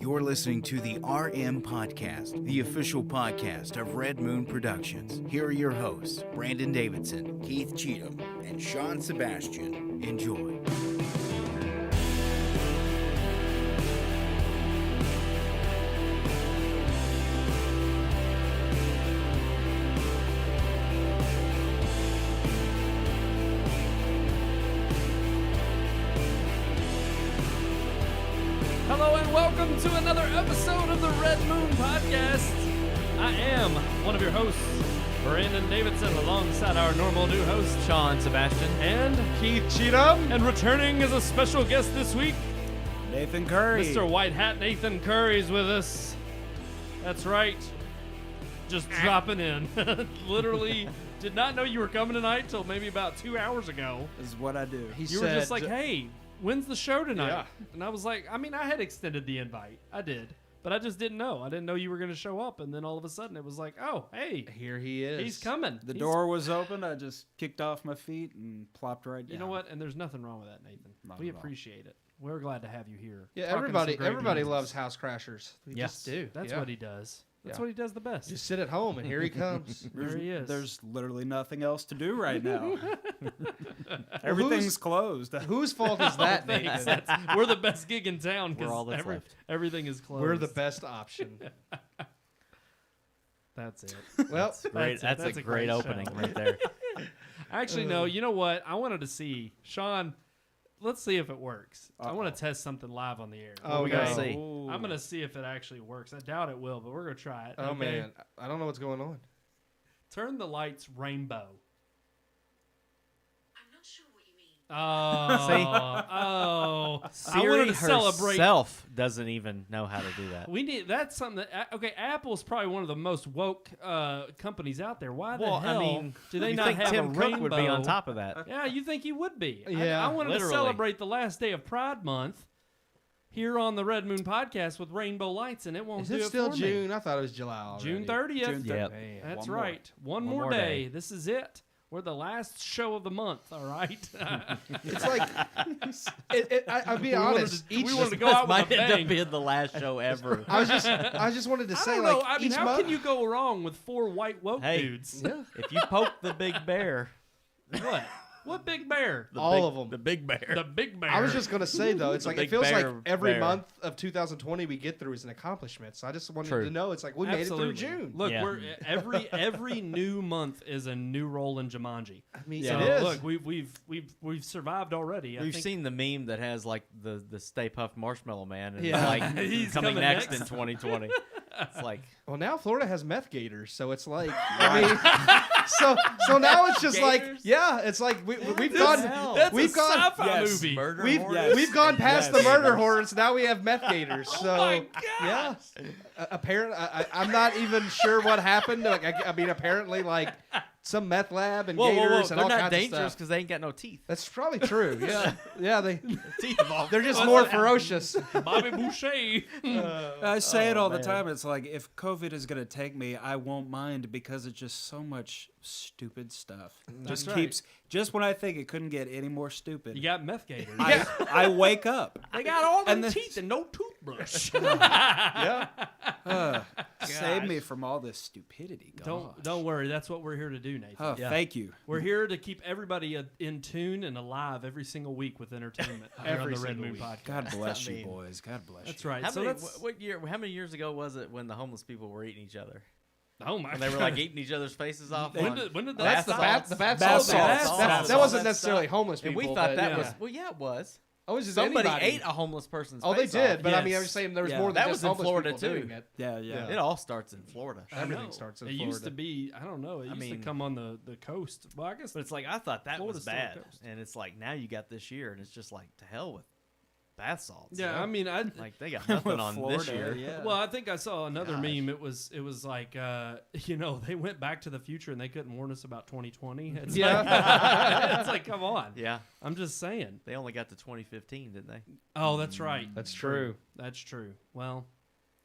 You're listening to the RMPodcast, the official podcast of Red Moon Productions. Here are your hosts, Brandon Davidson, Keith Cheatham, and Sean Sebastian. Enjoy. Hello and welcome to another episode of the Red Moon Podcast. I am one of your hosts, Brandon Davidson, alongside our normal new host, Sean Sebastian, and Keith Cheatham. And returning as a special guest this week, Nathan Curry. Mr. White Hat Nathan Curry's with us. That's right. Just dropping in. Literally did not know you were coming tonight till maybe about 2 hours ago. This is what I do. You were just like, hey, when's the show tonight? Yeah. And I was like, I had extended the invite. I did. But I just didn't know. I didn't know you were going to show up. And then all of a sudden it was like, oh, hey. Here he is. He's coming. The door was open. I just kicked off my feet and plopped right down. You know what? And there's nothing wrong with that, Nathan. Not We at all. appreciate it. We're glad to have you here. Yeah, Talking some great everybody news. loves house crashers. We Yes. just do. That's yeah. what he does. That's Yeah. what he does the best. Just sit at home and here he comes. There he is. There's literally nothing else to do right now. Everything's closed. Whose fault is that, Thanks. Nathan? We're the best gig in town We're all because that's left. everything is closed. We're the best option. That's it. Well, great. That's a great opening show. right there. Actually, no. You know what? I wanted to see. Sean, let's see if it works. I want to test something live on the air. Oh, we gotta no. see. I'm going to see if it actually works. I doubt it will, but we're going to try it. Oh, okay? man. I don't know what's going on. Turn the lights rainbow. I'm not sure what you mean. Oh, I Siri wanted to celebrate. herself doesn't even know how to do that. We need that's something that Apple's probably one of the most woke companies out there. Why the Well, hell I mean, do they you not think have Tim a Cook rainbow? would be on top of that? Yeah, you think he would be? Yeah, I wanted literally. to celebrate the last day of Pride Month here on the Red Moon Podcast with rainbow lights, and it won't Is do it it still for me. June? I thought it was July already. June 30th. June 30th. Yep. Man. That's One more. right. One One more more day. day. This is it. We're the last show of the month. All right. It's like, I'll be We wanted honest. to- we wanted to go out with Might a end bang. up being the last show ever. I just wanted to I say, don't like, know. I mean, each how month. can you go wrong with four white woke Hey. dudes? Yeah. If you poke the big bear, What? What big bear? All of them. the big bear. The big bear. I was just going to say, though, it's The like it big feels like bear every bear. month of 2020 we get through is an accomplishment. So I just wanted True. to know, it's like we Absolutely. made it through June. Look, Yeah. we're every new month is a new role in Jumanji. I mean, Yeah. So it is. look, we've survived already. We've I think seen the meme that has like the Stay Puft Marshmallow Man, and Yeah. like He's coming coming next next. in 2020. It's like Well, now Florida has meth gators, so it's like, I mean, so now it's just like, Gators? yeah, it's like we've the gone, hell? that's we've a gone, sci-fi yes, movie. murder we've hornets? we've gone past Yes. the murder hornets. Now we have meth gators. So my yeah, apparently, I'm not even sure what happened. Like, I mean, apparently, like some meth lab and Whoa, gators whoa, whoa! and They're all not kinds dangerous of stuff. because they ain't got no teeth. That's probably true. Yeah, yeah, Teeth of all. they're just more ferocious. Bobby Boucher. I say it all the man. time. It's like, if COVID is going to take me, I won't mind because it's just so much stupid stuff. That's Just right. keeps, just when I think it couldn't get any more stupid, You got meth gators. I wake up. They got all them And the- teeth and no toothbrush. Yeah, Save me from all this stupidity. Gosh. Don't worry. That's what we're here to do, Nathan. Oh, Yeah. thank you. We're here to keep everybody in tune and alive every single week with entertainment here on Every the Red single Moon week. Podcast. God bless I you, mean, boys. God bless That's you. right. How so many, that's what year? How many years ago was it when the homeless people were eating each other? oh my. And they were like eating each other's faces off. when on- did that's that? the salts. bath. The bath Bath salts. salts. That Bath wasn't salts. necessarily homeless And people. we thought but, that yeah. was well, it was. Oh, it was just Somebody anybody. ate a homeless person's Oh, they face did, off. but I mean, I Yes. was saying there was Yeah. more than That just was in homeless Florida, people doing too. it. Yeah, yeah. It all starts in Florida. I Everything know. starts in It used Florida. to be. I don't know. It used to mean- come on the coast. Well, I guess But it's like I thought that Florida's was still a bad, coast. and it's like now you got this year, and it's just like to hell with bath salts. Yeah, you know? I mean, I like they got nothing on this year. Yeah. well, I think I saw another Gosh. meme. It was like they went back to the future and they couldn't warn us about 2020. It's Yeah. like, it's like come on. Yeah, I'm just saying. they only got to 2015, didn't they? Oh, that's right. That's true. That's true. Well,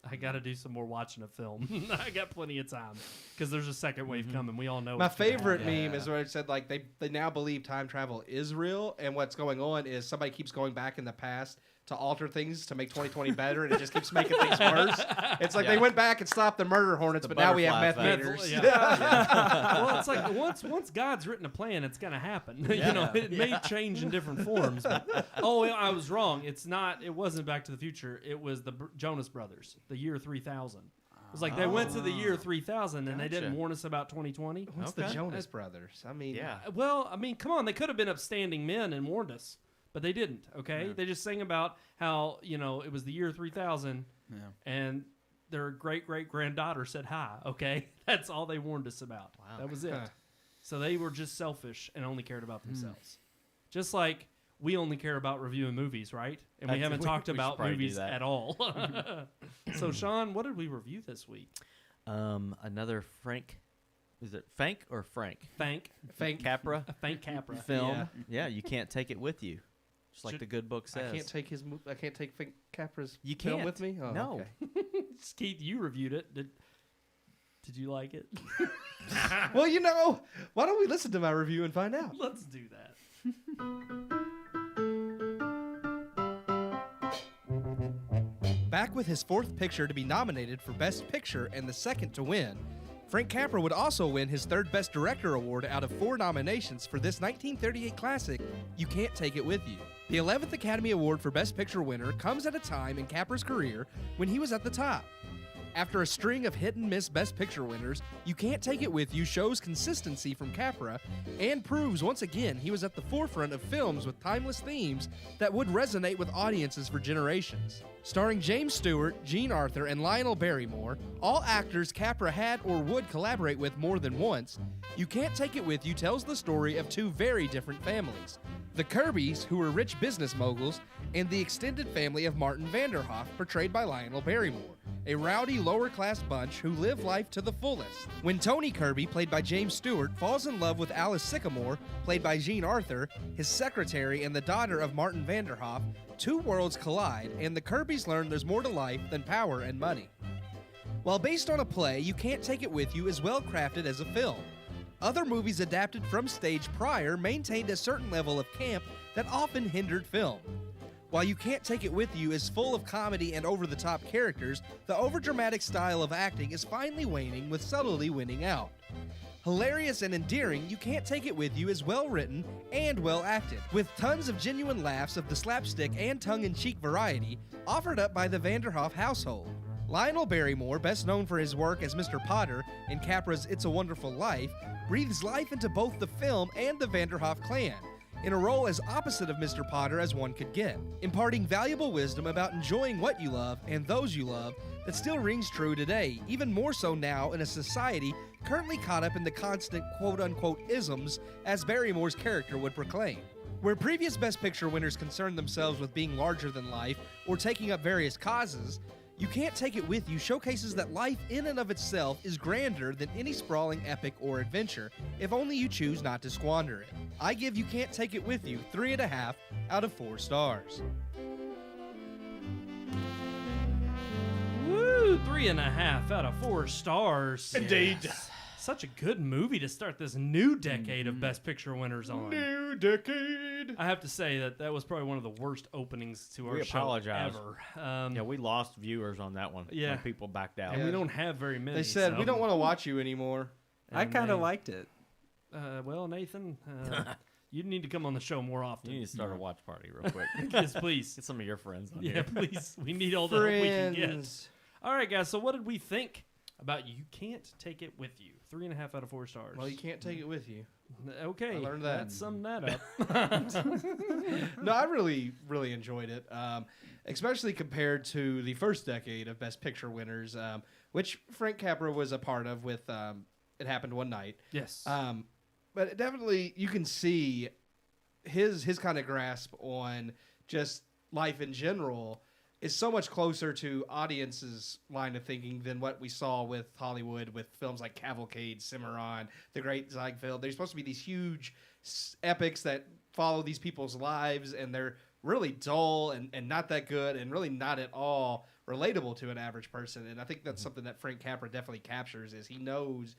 I got to do some more watching of film. I got plenty of time because there's a second wave coming. We all know. My it's gonna favorite happen. meme is where it said like they now believe time travel is real, and what's going on is somebody keeps going back in the past to alter things to make 2020 better, and it just keeps making things worse. It's like they went back and stopped the murder hornets, but now we have meth butterfly meters. Well, it's like once God's written a plan, it's gonna happen. It may change in different forms. But, I was wrong. It's not. It wasn't Back to the Future. It was the Jonas Brothers, the year 3000. It was like they went to the year 3000 and they didn't warn us about 2020. What's the Jonas Brothers? I mean, Well, I mean, come on. They could have been upstanding men and warned us, but they didn't. Okay, they just sang about how it was the year 3000, and their great granddaughter said hi. Okay, that's all they warned us about. Wow, that was it. So they were just selfish and only cared about themselves, just like we only care about reviewing movies, right? And we haven't talked about movies at all. So, Sean, what did we review this week? Another Frank. Is it Fank or Frank? Fank Capra. A Fank Capra Film. Yeah, you can't take it with you. Just like the good book says. I can't take Frank Capra's You film can't. with me. Oh, No. okay. Keith, you reviewed it. Did you like it? Well, why don't we listen to my review and find out? Let's do that. Back with his fourth picture to be nominated for Best Picture and the second to win, Frank Capra would also win his third Best Director award out of 4 nominations for this 1938 classic, You Can't Take It With You. The 11th Academy Award for Best Picture winner comes at a time in Capra's career when he was at the top. After a string of hit-and-miss Best Picture winners, You Can't Take It With You shows consistency from Capra and proves once again he was at the forefront of films with timeless themes that would resonate with audiences for generations. Starring James Stewart, Jean Arthur, and Lionel Barrymore, all actors Capra had or would collaborate with more than once, You Can't Take It With You tells the story of 2 very different families. The Kirbys, who were rich business moguls, and the extended family of Martin Vanderhoff, portrayed by Lionel Barrymore, a rowdy lower-class bunch who live life to the fullest. When Tony Kirby, played by James Stewart, falls in love with Alice Sycamore, played by Jean Arthur, his secretary and the daughter of Martin Vanderhoff, 2 worlds collide, and the Kirbys learn there's more to life than power and money. While based on a play, You Can't Take It With You is well crafted as a film. Other movies adapted from stage prior maintained a certain level of camp that often hindered film. While You Can't Take It With You is full of comedy and over-the-top characters, the overdramatic style of acting is finally waning with subtlety winning out. Hilarious and endearing, You Can't Take It With You is well written and well acted, with tons of genuine laughs of the slapstick and tongue-in-cheek variety offered up by the Vanderhoff household. Lionel Barrymore, best known for his work as Mr. Potter in Capra's It's a Wonderful Life, breathes life into both the film and the Vanderhoff clan, in a role as opposite of Mr. Potter as one could get, imparting valuable wisdom about enjoying what you love and those you love that still rings true today, even more so now in a society currently caught up in the constant quote-unquote isms, as Barrymore's character would proclaim. Where previous Best Picture winners concerned themselves with being larger than life or taking up various causes, You Can't Take It With You showcases that life in and of itself is grander than any sprawling epic or adventure, if only you choose not to squander it. I give You Can't Take It With You 3.5 out of 4 stars. Woo! 3.5 out of 4 stars. Indeed. Yes. Such a good movie to start this new decade of Best Picture winners on. New decade. I have to say that was probably one of the worst openings to our We show apologize. ever. We lost viewers on that one. Yeah. When people backed out. And we don't have very many. They said, so- we don't want to watch you anymore. I and kind of they- liked it. Well, Nathan, you need to come on the show more often. You need to start a watch party real quick. Yes, please. Get some of your friends on Yeah, here. please. We need all the help we can get. Friends. All right, guys. So, what did we think about You Can't Take It With You? 3.5 out of 4 stars. Well, you can't take it with you. Okay, I learned that. Let's sum that up. No, I really, really enjoyed it, especially compared to the first decade of Best Picture winners, which Frank Capra was a part of with It Happened One Night. Yes. But it definitely, you can see his kind of grasp on just life in general is so much closer to audiences' line of thinking than what we saw with Hollywood with films like Cavalcade, Cimarron, The Great Ziegfeld. They're supposed to be these huge epics that follow these people's lives, and they're really dull and not that good and really not at all relatable to an average person. And I think that's something that Frank Capra definitely captures is he knows,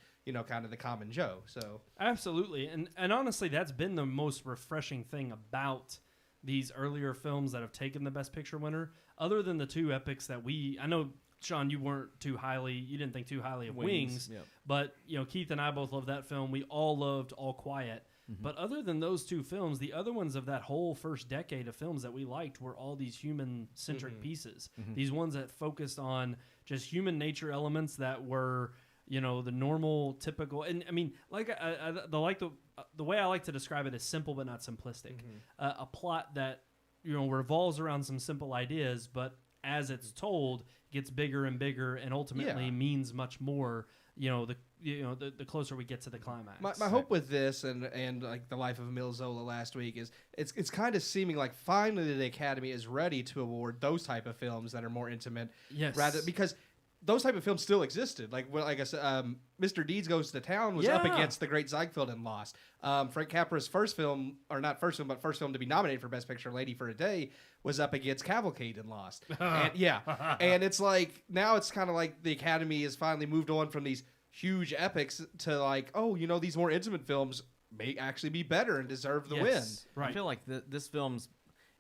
kind of the common Joe. So Absolutely. And honestly, that's been the most refreshing thing about these earlier films that have taken the Best Picture winner, other than the two epics that I know, Sean, you didn't think too highly of Wings, Yep. but Keith and I both love that film. We all loved All Quiet. But other than those two films, the other ones of that whole first decade of films that we liked were all these human-centric pieces. These ones that focused on just human nature elements that were, the normal, typical. And I mean, like the way I like to describe it is simple but not simplistic. A plot that revolves around some simple ideas, but as it's told, gets bigger and bigger, and ultimately means much more. The closer we get to the climax. My hope with this and like The Life of Emile Zola last week is it's kind of seeming like finally the Academy is ready to award those type of films that are more intimate. Yes. Because those type of films still existed. Like I said, Mr. Deeds Goes to Town was up against The Great Ziegfeld and lost. Frank Capra's first film to be nominated for Best Picture, Lady for a Day, was up against Cavalcade and lost. And it's like now it's kind of like the Academy has finally moved on from these huge epics to like, these more intimate films may actually be better and deserve the win. Right. I feel like this film's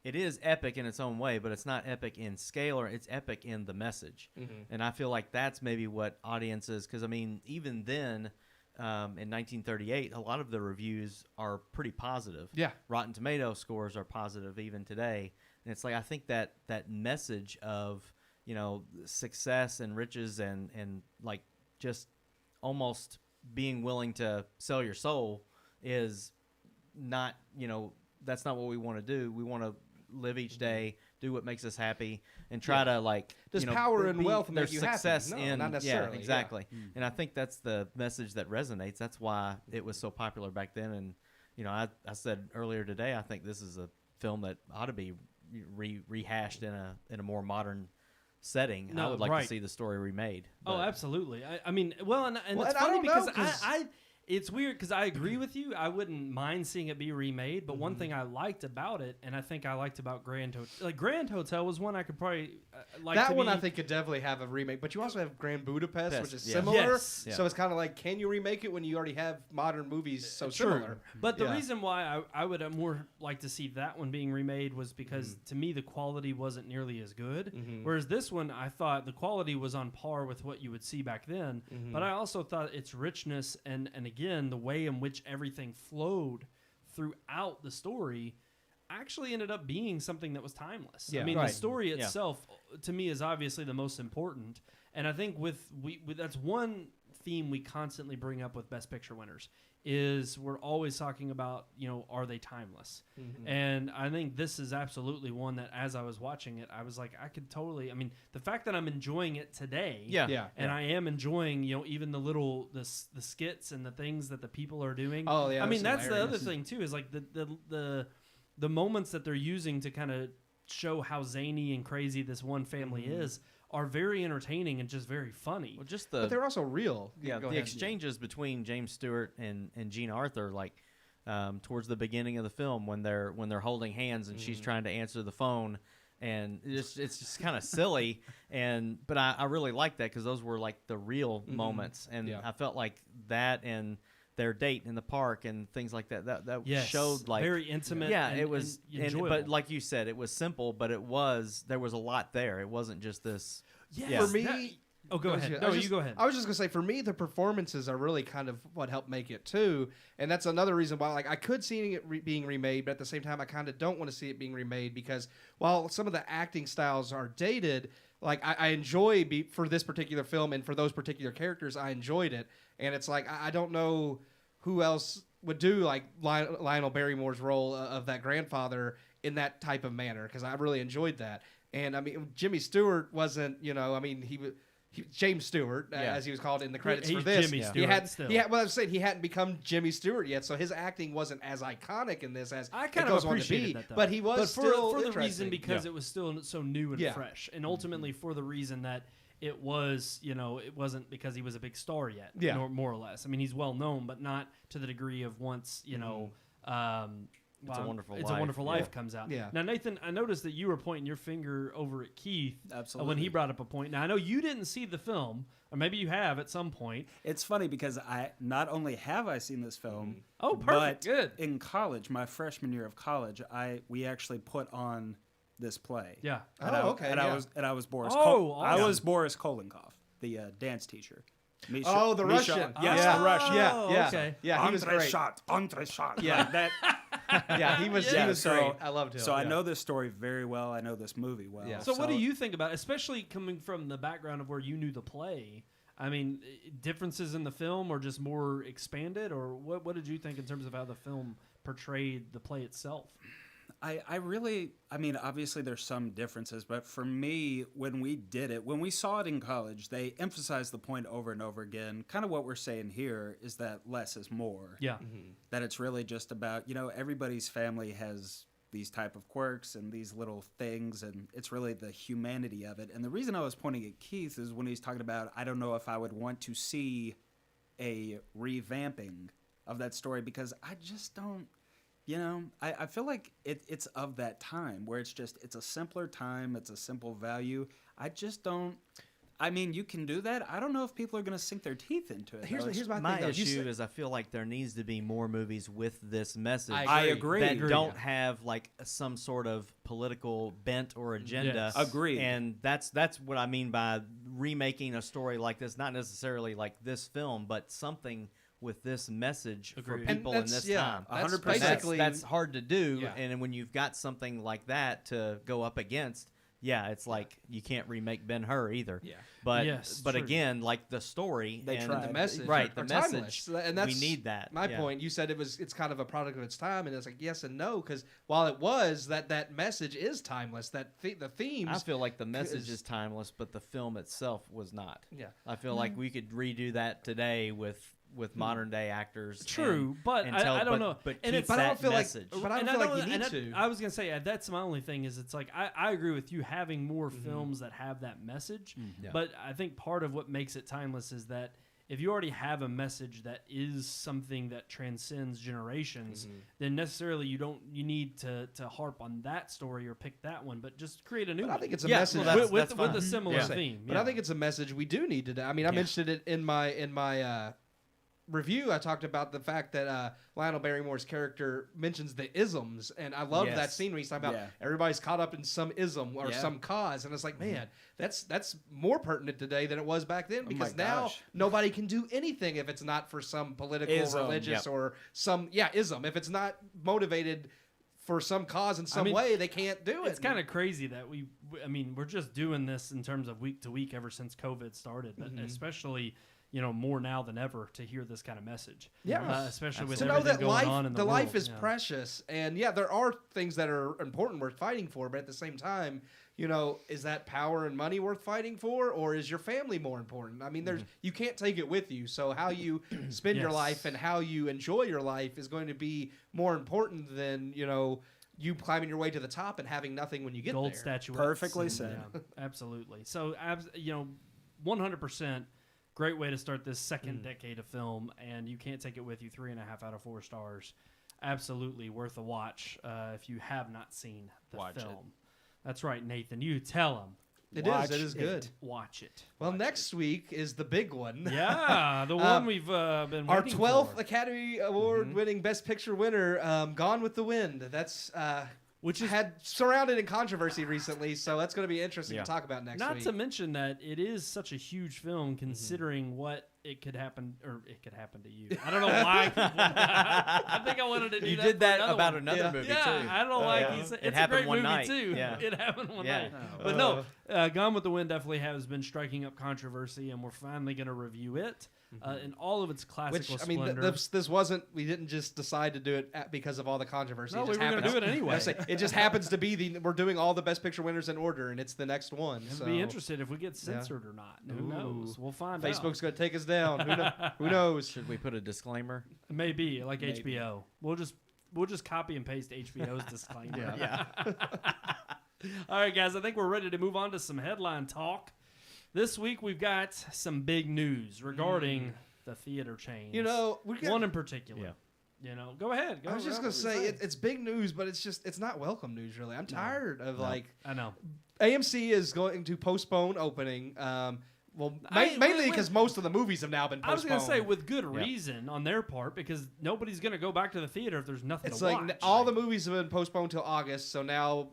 it is epic in its own way, but it's not epic in scale, or it's epic in the message. And I feel like that's maybe what audiences, because I mean, even then, in 1938, a lot of the reviews are pretty positive. Yeah. Rotten Tomato scores are positive even today. And it's like, I think that message of, success and riches and like just almost being willing to sell your soul is not, that's not what we want to do. We want to live each day, do what makes us happy, and try to like. Does power and wealth make you happy? Success No, not necessarily. Yeah, exactly. And I think that's the message that resonates. That's why it was so popular back then. And I said earlier today, I think this is a film that ought to be rehashed in a more modern setting. No, I would like right. to see the story remade. Oh, but- absolutely. I mean, and it's I funny don't know, because 'cause- it's weird because I agree with you. I wouldn't mind seeing it be remade, but one thing I liked about it, and I think I liked about Grand Hotel was one I could probably like. That to one be, I think could definitely have a remake, but you also have Grand Budapest, which is Yeah. similar. Yes. Yeah. So it's kind of like, can you remake it when you already have modern movies so similar? But the Yeah. reason why I would more like to see that one being remade was because to me the quality wasn't nearly as good. Whereas this one, I thought the quality was on par with what you would see back then. But I also thought its richness and again the way in which everything flowed throughout the story actually ended up being something that was timeless. Yeah. I mean, Right. the story itself to me is obviously the most important. And I think with that's one theme we constantly bring up with Best Picture winners is we're always talking about, are they timeless? And I think this is absolutely one that as I was watching it, I was like, I could totally, the fact that I'm enjoying it today Yeah. and I am enjoying, even the skits and the things that the people are doing. Oh, yeah, I mean, that's that's the other hilarious. thing too, is like the moments that they're using to kind of show how zany and crazy this one family is are very entertaining and just very funny. Well, just But they're also real. Yeah, Go the ahead. exchanges between James Stewart and Jean Arthur, like towards the beginning of the film when they're holding hands and she's trying to answer the phone, and it's just kind of silly, but I really like that because those were like the real moments, and Yeah. I felt like that and their date in the park and things like that Yes, showed like very intimate. Yeah, and, it was, and enjoyable. but like you said, it was simple, but there was a lot there. It wasn't just this. Yes, For me, that- go ahead. I was No, just- you go ahead. I was just gonna say, for me, the performances are really kind of what helped make it too, and that's another reason why, like, I could see it being remade, but at the same time, I kind of don't want to see it being remade because while some of the acting styles are dated, like I enjoy for this particular film and for those particular characters, I enjoyed it, and it's like I don't know who else would do like Lionel Barrymore's role of that grandfather in that type of manner because I really enjoyed that. And I mean, Jimmy Stewart wasn't, he James Stewart, as he was called in the credits He's for this. Jimmy He Stewart had, still. well, I was saying he hadn't become Jimmy Stewart yet, so his acting wasn't as iconic in this as I kind it of goes on to appreciated be. that, though. But he was for still the interesting. reason because it was still so new and Yeah. fresh, and ultimately for the reason that it was, it wasn't because he was a big star yet, Yeah. more or less. I mean, he's well known, but not to the degree of once, It's a Wonderful It's Life. a Wonderful Yeah. Life comes out. Yeah. Now, Nathan, I noticed that you were pointing your finger over at Keith when he Absolutely. brought up a point. Now, I know you didn't see the film, or maybe you have at some point. It's funny because I not only have I seen this film, Oh, perfect. but Good. in college, my freshman year of college, we actually put on this play. Yeah. And Oh, okay, yeah. I was Boris. Oh, I awesome. was Boris Kolenkov, the dance teacher. The Misha- Russian. Yes, Yeah. the Russian. Yeah. okay. Yeah, he was great. Entre shot. Yeah. Like that. Yeah, he was Yeah, great. so- I loved him. So I yeah. know this story very well. I know this movie well. Yeah. So what do you think about it, especially coming from the background of where you knew the play? I mean, differences in the film or just more expanded? Or what did you think in terms of how the film portrayed the play itself? I mean, obviously there's some differences, but for me, when we saw it in college, they emphasized the point over and over again. Kind of what we're saying here is that less is more. Yeah. That it's really just about, everybody's family has these type of quirks and these little things, and it's really the humanity of it. And the reason I was pointing at Keith is when he's talking about, I don't know if I would want to see a revamping of that story, because I just don't, I feel like it's of that time where it's a simpler time, it's a simple value. I just don't. I mean, you can do that. I don't know if people are going to sink their teeth into it. Here's my My thing. though. You issue said- is I feel like there needs to be more movies with this message. I agree. That don't have like some sort of political bent or agenda. Yes. Agreed. And that's what I mean by remaking a story like this, not necessarily like this film, but something with this message for Agreed. people in this time. That's 100%. basically That's hard to do, Yeah. and when you've got something like that to go up against, it's like you can't remake Ben-Hur either. Yeah. But Yes, but true. again, like the story They and tried. the message, right? are The message, timeless. And that's we need that. My Yeah. point. You said it's kind of a product of its time, and it's like yes and no, because while it was that message is timeless, the themes. I feel like the message is- is timeless, but the film itself was not. Yeah. I feel like we could redo that today with modern day actors. True, but and I don't know. But And keep it's- But I that don't feel message. like. But I And don't feel like don't- you need and to. I was gonna say that's my only thing is it's like I agree with you having more films that have that message, Yeah. but I think part of what makes it timeless is that if you already have a message that is something that transcends generations, then necessarily you need to harp on that story or pick that one, but just create a new But one. I think it's a Yeah, message. well, with that's a fine. similar Yeah. theme. But I think it's a message we do need to. I mean, I mentioned it in my review. I talked about the fact that Lionel Barrymore's character mentions the isms, and I love that Yes. scene where he's talking about Yeah. everybody's caught up in some ism or Yeah. some cause, and it's like, man, that's more pertinent today than it was back then, because my now gosh. nobody can do anything if it's not for some political, Ism. religious, Yep. or some ism. If it's not motivated for some cause in some mean, way, they can't do it. It's kind of crazy that we're just doing this in terms of week to week ever since COVID started, but especially more now than ever to hear this kind of message. Yeah. Especially with to know everything that going life, on in the the life world. is Yeah. precious, and there are things that are important worth fighting for, but at the same time, is that power and money worth fighting for, or is your family more important? I mean, you can't take it with you, so how you spend your Yes. life and how you enjoy your life is going to be more important than you climbing your way to the top and having nothing when you get Gold there. statuettes. Perfectly said. Yeah, absolutely. So, 100% great way to start this second decade of film, and you can't take it with you. 3.5 out of 4 stars. Absolutely worth a watch if you have not seen the Watch it. film. That's right, Nathan. You tell them. It Watch is good. Watch it. Well, next week is the big one. Yeah, the one we've been Our waiting 12th for. Academy Award winning Best Picture winner, Gone with the Wind. That's Which is had surrounded in controversy recently, so that's going to be interesting Yeah. to talk about next not week. to mention that it is such a huge film considering what it could happen to you. I don't know why. I think I wanted to do You that. did for that another about one. another movie Yeah, too. I don't know why Yeah. he's. It It's a happened great one movie night. too. Yeah. It happened one Yeah. night. But no, Gone with the Wind definitely has been striking up controversy, and we're finally going to review it in all of its classical Which I mean, splendor. this wasn't. We didn't just decide to do it because of all the controversy. No, it we just were gonna happens- do it anyway. I say, it just happens to be we're doing all the Best Picture winners in order, and it's the next one. I'd So be interested if we get censored or not. Who knows? We'll find Facebook's out. going to take us down. Who knows? Should we put a disclaimer? Maybe like HBO. We'll just copy and paste HBO's disclaimer. Yeah. All right, guys. I think we're ready to move on to some headline talk. This week we've got some big news regarding the theater chains. We got, one in particular. Yeah. You know, go ahead. I was just gonna say it's big news, but it's not welcome news really. I'm tired of like I know AMC is going to postpone opening. Mainly because most of the movies have now been postponed. I was gonna say with good reason on their part because nobody's gonna go back to the theater if there's nothing. It's to like watch. all the movies have been postponed till August, so now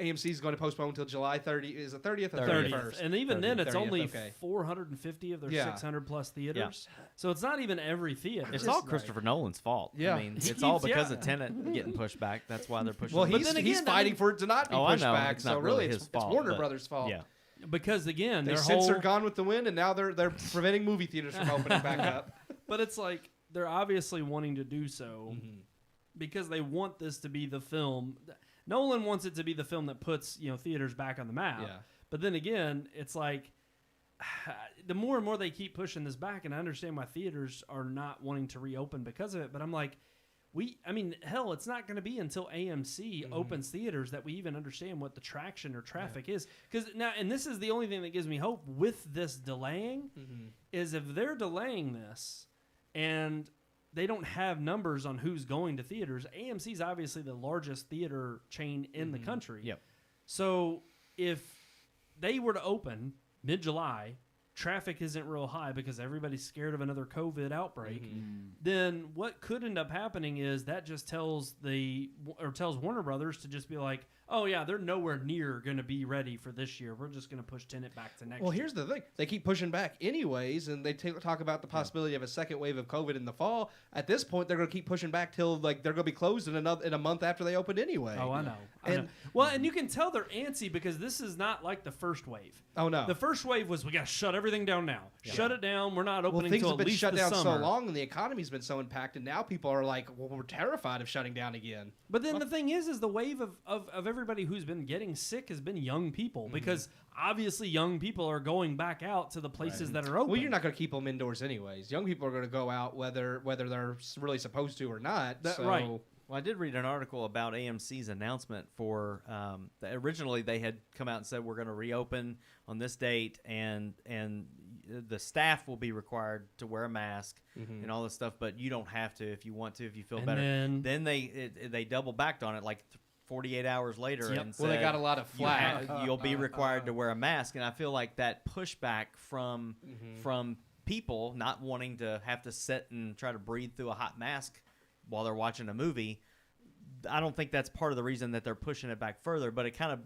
AMC is going to postpone until July 30. Is it 30th or 31st? And even then, it's 30th, only okay. 450 of their 600 plus theaters. Yeah. So it's not even every theater. It's all Christopher Nolan's fault. Yeah. I mean, it's all because of Tenet getting pushed back. That's why they're pushing. Well, it. he's fighting for it to not be pushed back. It's so not really, his it's fault, Warner but- Brothers' fault. Yeah. Because again, They their censored whole Gone with the Wind, and now they're preventing movie theaters from opening back up. But it's like they're obviously wanting to do so because they want this to be the film. Nolan wants it to be the film that puts theaters back on the map. Yeah. But then again, it's like the more and more they keep pushing this back, and I understand why theaters are not wanting to reopen because of it. But I'm like, hell, it's not going to be until AMC opens theaters that we even understand what the traction or traffic is. Because now, and this is the only thing that gives me hope with this delaying, is if they're delaying this and they don't have numbers on who's going to theaters. AMC is obviously the largest theater chain in the country. Yep. So if they were to open mid-July, traffic isn't real high because everybody's scared of another COVID outbreak, then what could end up happening is that just tells Warner Brothers to just be like, oh yeah, they're nowhere near going to be ready for this year. We're just going to push Tenet back to next year. Well, here's the thing. They keep pushing back anyways, and they talk about the possibility of a second wave of COVID in the fall. At this point, they're going to keep pushing back till like they're going to be closed in a month after they open anyway. Oh, I know. I know. Well, and you can tell they're antsy because this is not like the first wave. Oh, no. The first wave was we got to shut everything down now. Yeah. Shut it down. We're not opening things until have been at least shut the down summer. so long, and the economy's been so impacted. Now people are like, well, we're terrified of shutting down again. But then the thing is the wave of everybody who's been getting sick has been young people because obviously young people are going back out to the places that are open. Well, you're not going to keep them indoors anyways. Young people are going to go out whether they're really supposed to or not. Right. Well, I did read an article about AMC's announcement for originally they had come out and said we're going to reopen on this date and the staff will be required to wear a mask and all this stuff, but you don't have to if you want to, if you feel And better. then They double backed on it like 48 hours later and said, Well, they got a lot of flack. you'll be required to wear a mask, and I feel like that pushback from people not wanting to have to sit and try to breathe through a hot mask while they're watching a movie, I don't think that's part of the reason that they're pushing it back further, but it kind of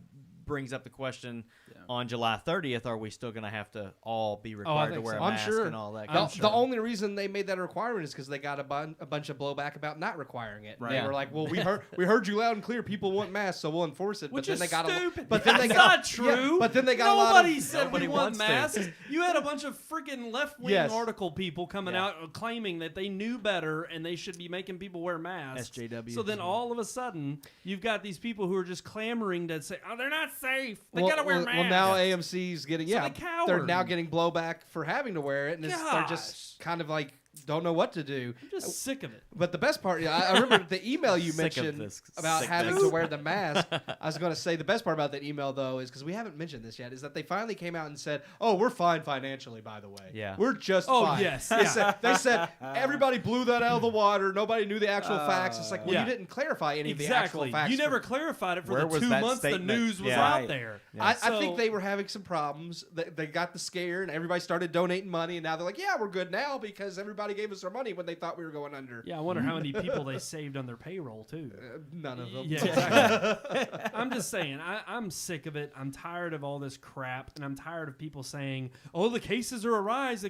brings up the question on July 30th, are we still going to have to all be required to wear a mask and all that? The only reason they made that a requirement is because they got a bunch of blowback about not requiring it. Right. They were like, well, we heard you loud and clear. People want masks, so we'll enforce it. Which but then is they got stupid. But then That's they got, not true. Yeah, but then they got Nobody a lot of... said Nobody we want wants to. masks. You had a bunch of freaking left-wing Yes. article people coming out claiming that they knew better and they should be making people wear masks. SJW. So then all of a sudden, you've got these people who are just clamoring to say, oh, they're not safe. They got to wear masks. Well, now AMC's getting, So they're now getting blowback for having to wear it, and they're just kind of like, don't know what to do. I'm just sick of it. But the best part, I remember the email you Sick of mentioned this about having sickness. to wear the mask. I was going to say the best part about that email, though, is because we haven't mentioned this yet, is that they finally came out and said, oh, we're fine financially, by the way. Yeah. We're just Oh, fine. yes. They said everybody blew that out of the water. Nobody knew the actual facts. It's like, well, Yeah. you didn't clarify any of the Exactly. actual facts. You never clarified it for Where the was 2 that months statement? the news was Yeah. out Right. there. Yeah. I So- think they were having some problems. They got the scare, and everybody started donating money, and now they're like, yeah, we're good now because everybody gave us our money when they thought we were going under. Yeah, I wonder how many people they saved on their payroll, too. None of them. Yeah, exactly. I'm just saying, I'm sick of it. I'm tired of all this crap, and I'm tired of people saying, oh, the cases are a rise.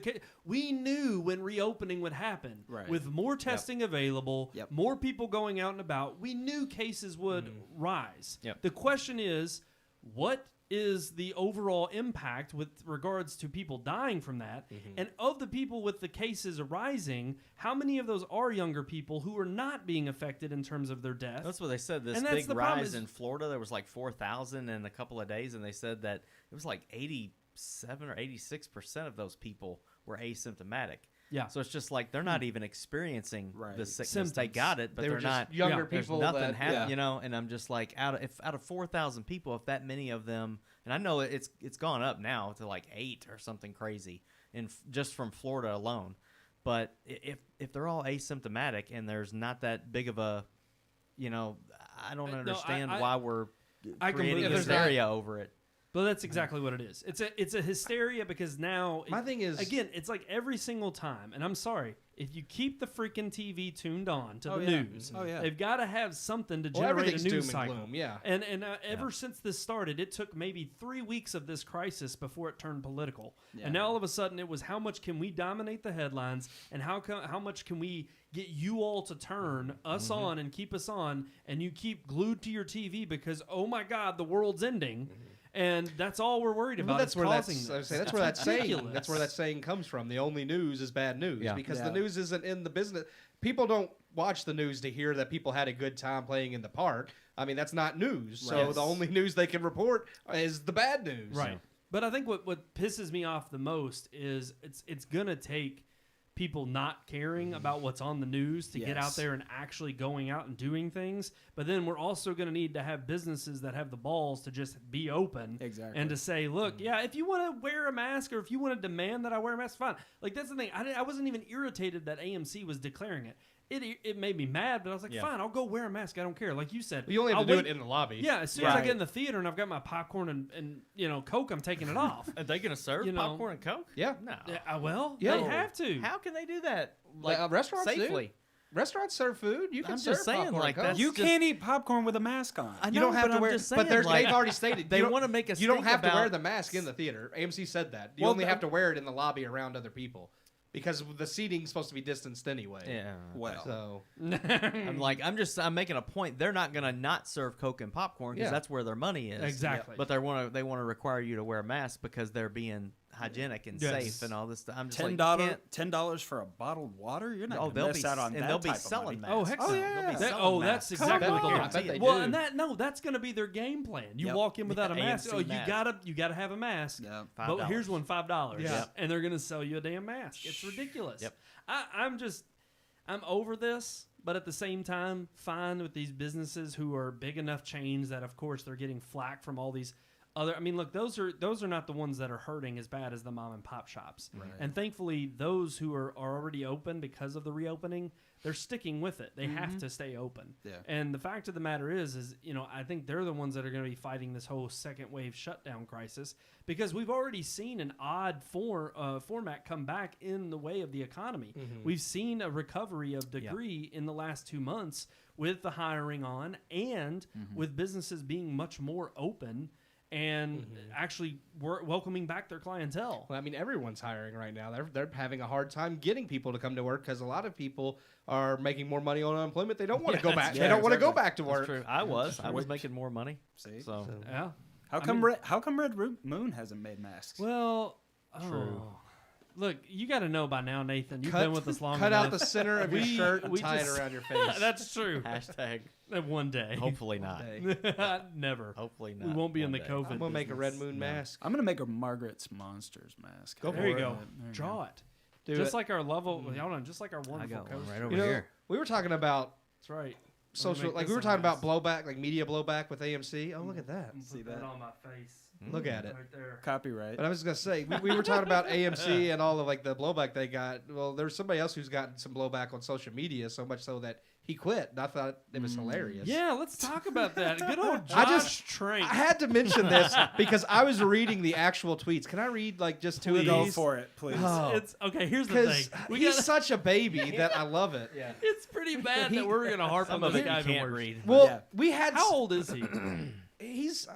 We knew when reopening would happen. Right. With more testing available, Yep. more people going out and about, we knew cases would rise. Yep. The question is, what is the overall impact with regards to people dying from that? And of the people with the cases arising, how many of those are younger people who are not being affected in terms of their death? That's what they said. This And that's big the problem rise is- in Florida, there was like 4,000 in a couple of days, and they said that it was like 87 or 86% of those people were asymptomatic. Yeah. So it's just like they're not even experiencing Right. the sickness. Symptoms. They got it, but They they're were just not. younger There's people nothing that- happening, yeah. you know. And I'm just like, out of 4,000 people, if that many of them, and I know it's gone up now to like 8 or something crazy, just from Florida alone. But if they're all asymptomatic and there's not that big of a, I don't understand why we're creating hysteria over it. But that's exactly what it is. It's a hysteria because now My thing is, again, it's like every single time, and I'm sorry, if you keep the freaking TV tuned on to the news, they've got to have something to generate a news cycle. Gloom, yeah. And ever since this started, it took maybe 3 weeks of this crisis before it turned political. Yeah. And now all of a sudden it was how much can we dominate the headlines and how much can we get you all to turn us on and keep us on, and you keep glued to your TV because, oh my God, the world's ending. And that's all we're worried about. That's where that's where that saying comes from. The only news is bad news because the news isn't in the business. People don't watch the news to hear that people had a good time playing in the park. I mean, that's not news. So the only news they can report is the bad news. Right. But I think what pisses me off the most is it's gonna take people not caring about what's on the news to get out there and actually going out and doing things. But then we're also going to need to have businesses that have the balls to just be open and to say, look, if you want to wear a mask or if you want to demand that I wear a mask, fine. Like, that's the thing. I wasn't even irritated that AMC was declaring it. It made me mad, but I was like, fine, I'll go wear a mask. I don't care. Like you said. You only have to do it in the lobby. Yeah, as soon as I get in the theater and I've got my popcorn and Coke, I'm taking it off. Are they going to serve popcorn and Coke? Yeah. No. They have to. How can they do that? Restaurants safely. Do. Restaurants serve food. You can I'm serve just saying, popcorn like and Coke. You can't eat popcorn with a mask on. I know, you don't have but to wear. I'm just saying, but like, they've already stated they want to make us. You don't think have to about, wear the mask in the theater. AMC said that. You only have to wear it in the lobby around other people. Because the seating's supposed to be distanced anyway. Yeah. Well. So I'm making a point. They're not gonna not serve Coke and popcorn because that's where their money is. Exactly. But they want to require you to wear a mask because they're being hygienic and safe and all this stuff. I'm just $10 for a bottled water. You're not going to miss out on that. And they'll be type selling of masks. Oh heck no! That's exactly what they'll do. Well, and that's going to be their game plan. You walk in without a mask. Oh, you gotta have a mask. Yep. But here's one, $5. Yeah. And they're going to sell you a damn mask. It's ridiculous. Yep. I'm over this, but at the same time, fine with these businesses who are big enough chains that, of course, they're getting flack from all these other. I mean, look, those are not the ones that are hurting as bad as the mom and pop shops. Right. And thankfully, those who are already open because of the reopening, they're sticking with it. They have to stay open. Yeah. And the fact of the matter is I think they're the ones that are going to be fighting this whole second wave shutdown crisis because we've already seen an odd format come back in the way of the economy. Mm-hmm. We've seen a recovery of degree in the last 2 months with the hiring on and with businesses being much more open and actually welcoming back their clientele. Well, I mean, everyone's hiring right now. They're having a hard time getting people to come to work because a lot of people are making more money on unemployment. They don't want to go back. They don't want to go back to work. That's true. I was making more money. See? So yeah. How come Red Moon hasn't made masks? Well, true. Look, you got to know by now, Nathan. You've been with us long cut enough. Cut out the center of your shirt and tie it around your face. That's true. Hashtag. One day. Hopefully not. Never. Hopefully not. We won't be in the day. COVID. I'm going to make a Red Moon mask. I'm going to make a Margaret's Monsters mask. There you go. Draw it. Just like our level. Hold on. Just like our wonderful coach. coach. Right over here. We were talking about. That's right. Social, like we were talking about blowback, like media blowback with AMC. Oh, look at that. See that on my face. Look at it. Right there. Copyright. But I was going to say, we were talking about AMC and all of like the blowback they got. Well, there's somebody else who's gotten some blowback on social media, so much so that he quit. And I thought it was hilarious. Yeah, let's talk about that. Good old Josh Trank. I had to mention this because I was reading the actual tweets. Can I read like just two of these? Go for it, please. Oh. It's okay. Here's the thing. He's such a baby that I love it. Yeah. It's pretty bad that we're gonna harp on this guy. Can't read. Well, we had. How old is he? He's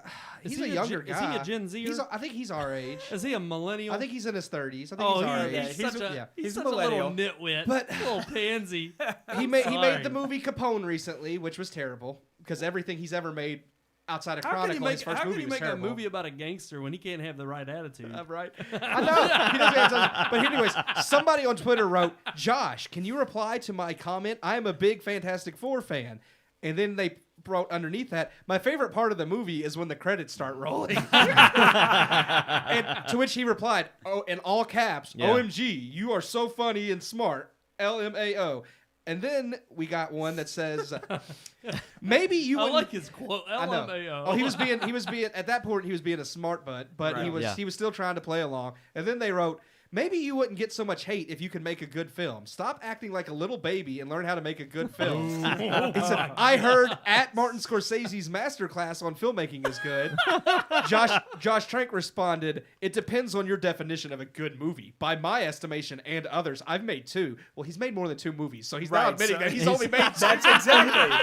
a younger guy. Is he a Gen Zer? I think he's our age. Is he a millennial? I think he's in his 30s. I think he's our age. He's such a little nitwit, but a little pansy. He made the movie Capone recently, which was terrible because everything he's ever made outside of Chronicle, his first movie was terrible. How can he make a movie about a gangster when he can't have the right attitude? Right. I know. He doesn't have but anyways, somebody on Twitter wrote, "Josh, can you reply to my comment? I am a big Fantastic Four fan." And then they wrote underneath that, "My favorite part of the movie is when the credits start rolling." And to which he replied, "Oh, in all caps, OMG, you are so funny and smart, LMAO." And then we got one that says, "Maybe you." I like his quote. LMAO. Oh, he was being at that point he was being a smart butt, but he was still trying to play along. And then they wrote, maybe you wouldn't get so much hate if you could make a good film. Stop acting like a little baby and learn how to make a good film. He said, I heard at Martin Scorsese's masterclass on filmmaking is good. Josh Trank responded, it depends on your definition of a good movie. By my estimation and others, I've made 2. Well, he's made more than 2 movies, so he's now admitting that he's only made 2. That's exactly.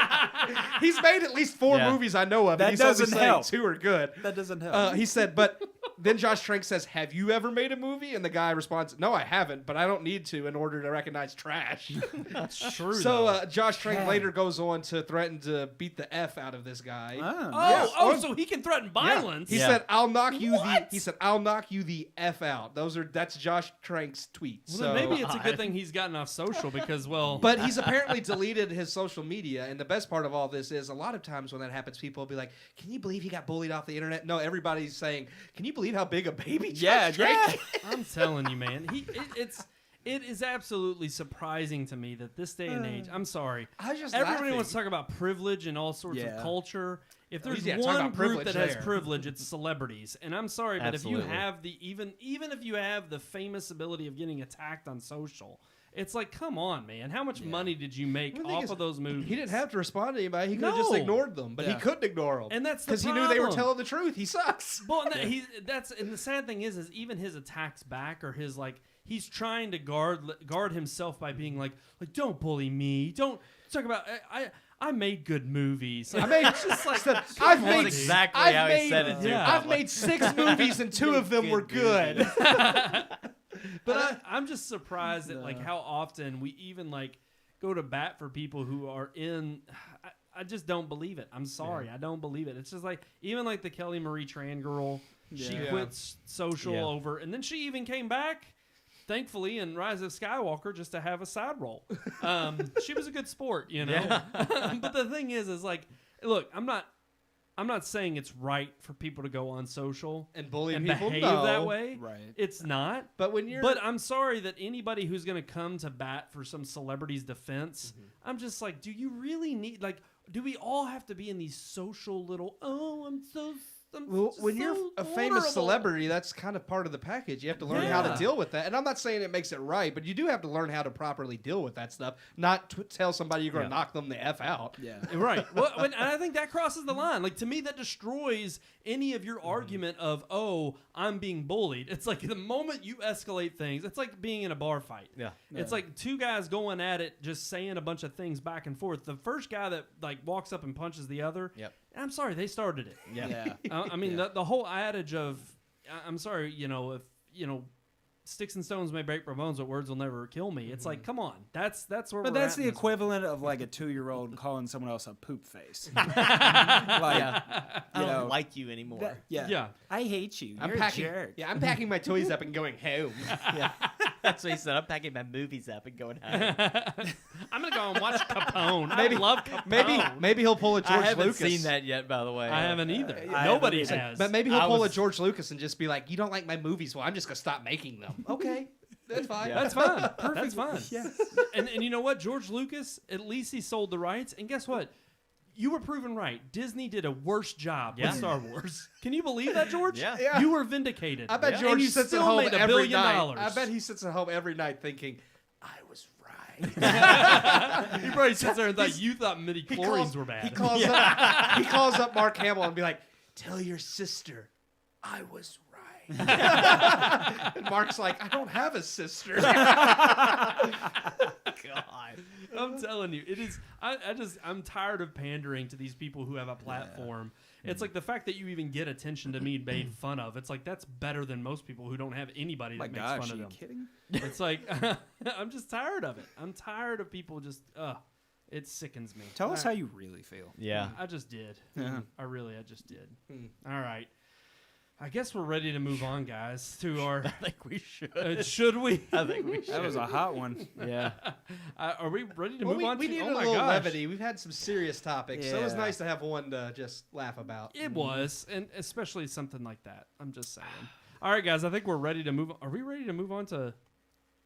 He's made at least 4 movies I know of, and he's only saying 2 are good. That doesn't help. He said, but then Josh Trank says, have you ever made a movie? And the guy responds, no, I haven't, but I don't need to in order to recognize trash. That's true. So Josh Trank later goes on to threaten to beat the F out of this guy. So he can threaten violence. He said, I'll knock you I'll knock you the F out. That's Josh Trank's tweet. Well, so then maybe it's a good thing he's gotten off social because, well... But he's apparently deleted his social media, and the best part of all this is a lot of times when that happens, people will be like, can you believe he got bullied off the internet? No, everybody's saying, can you believe how big a baby Josh Trank is? I'm telling you, man. It is absolutely surprising to me that this day and age, I'm sorry, everybody wants to talk about privilege and all sorts of culture. If there's one group that has privilege, it's celebrities. And I'm sorry, but if you have even if you have the famous ability of getting attacked on social, it's like, come on, man. How much money did you make off of those movies? He didn't have to respond to anybody. He could have just ignored them, but he couldn't ignore them. And that's because he knew they were telling the truth. He sucks. Well, and the sad thing is even his attacks back or his he's trying to guard himself by being like don't bully me. Don't talk about I made good movies. I made just like I've made exactly how he said it. I've made 6 movies and 2 of them were good. But I'm just surprised at how often we even go to bat for people who are in. I just don't believe it. I'm sorry, I don't believe it. It's just even the Kelly Marie Tran girl. She quit social over, and then she even came back. Thankfully, in Rise of Skywalker, just to have a side role. She was a good sport, you know. Yeah. But the thing is look, I'm not saying it's right for people to go on social and bully and people behave that way. Right. It's not. But I'm sorry that anybody who's going to come to bat for some celebrity's defense, I'm just do you really need do we all have to be in these social little when you're a famous celebrity, that's kind of part of the package. You have to learn how to deal with that. And I'm not saying it makes it right, but you do have to learn how to properly deal with that stuff, not tell somebody you're going to knock them the F out. Yeah. Right. Well, and I think that crosses the line. To me, that destroys any of your argument of, I'm being bullied. It's the moment you escalate things, it's like being in a bar fight. Yeah. It's like 2 guys going at it, just saying a bunch of things back and forth. The first guy that walks up and punches the other, I'm sorry, they started it. Yeah. I mean, the whole adage of, I'm sorry, if sticks and stones may break my bones, but words will never kill me. It's come on, that's where. But we're that's at the equivalent of a 2-year-old calling someone else a poop face. I don't like you anymore. Yeah. I hate you. I'm You're packing. a jerk. Yeah, I'm packing my toys up and going home. That's what he said. I'm packing my movies up and going home. I'm gonna go and watch Capone. I love Capone. Maybe he'll pull a George I haven't Lucas. seen that yet, by the way. I haven't either. Nobody has. But maybe he'll pull a George Lucas and just be like, "You don't like my movies? Well, I'm just gonna stop making them." Okay, that's fine. Yeah. That's fine. That's fine. Yes. And you know what? George Lucas, at least he sold the rights. And guess what? You were proven right. Disney did a worse job with Star Wars. Can you believe that, George? Yeah. You were vindicated. I bet George sits at home every night. I bet he sits at home every night thinking, I was right. He probably sits there and thought, you thought midi-chlorians were bad. He calls up Mark Hamill and be like, tell your sister I was right. And Mark's like, I don't have a sister. God. I'm telling you, it is. I'm tired of pandering to these people who have a platform. Yeah. It's the fact that you even get attention to me made fun of. It's that's better than most people who don't have anybody that makes fun of them. Are you kidding? It's I'm just tired of it. I'm tired of people just. It sickens me. Tell us how you really feel. Yeah, I just did. Yeah. I just did. All right. I guess we're ready to move on, guys, to our... I think we should. Should we? I think we should. That was a hot one. Yeah. Are we ready to move on? We needed a little levity. We've had some serious topics, so it was nice to have one to just laugh about. It was, and especially something like that. I'm just saying. All right, guys, I think we're ready to move on. Are we ready to move on to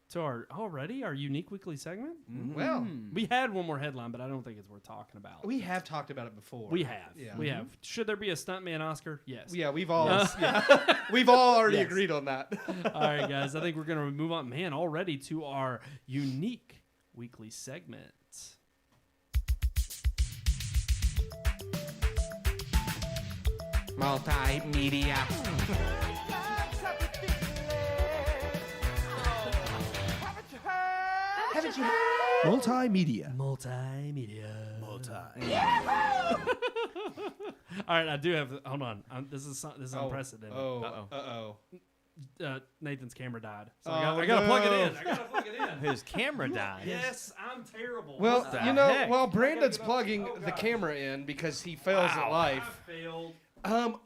to our unique weekly segment. Well, We had one more headline, but I don't think it's worth talking about. we have talked about it before. We have. Yeah. We have. Should there be a stuntman Oscar? Yes. Yeah, we've all we've all already Yes. agreed on that. All right, guys. I think we're going to move on, already to our unique weekly segment. Multimedia. Haven't you heard? Multimedia. Multimedia. All right, I do have. Hold on. This is unprecedented. Nathan's camera died. So I gotta plug it in. I gotta plug it in. His camera died. Yes, I'm terrible. Well, What the you know, heck? while Brandon's I gotta go- plugging oh, the God. camera in because he fails at life, I failed.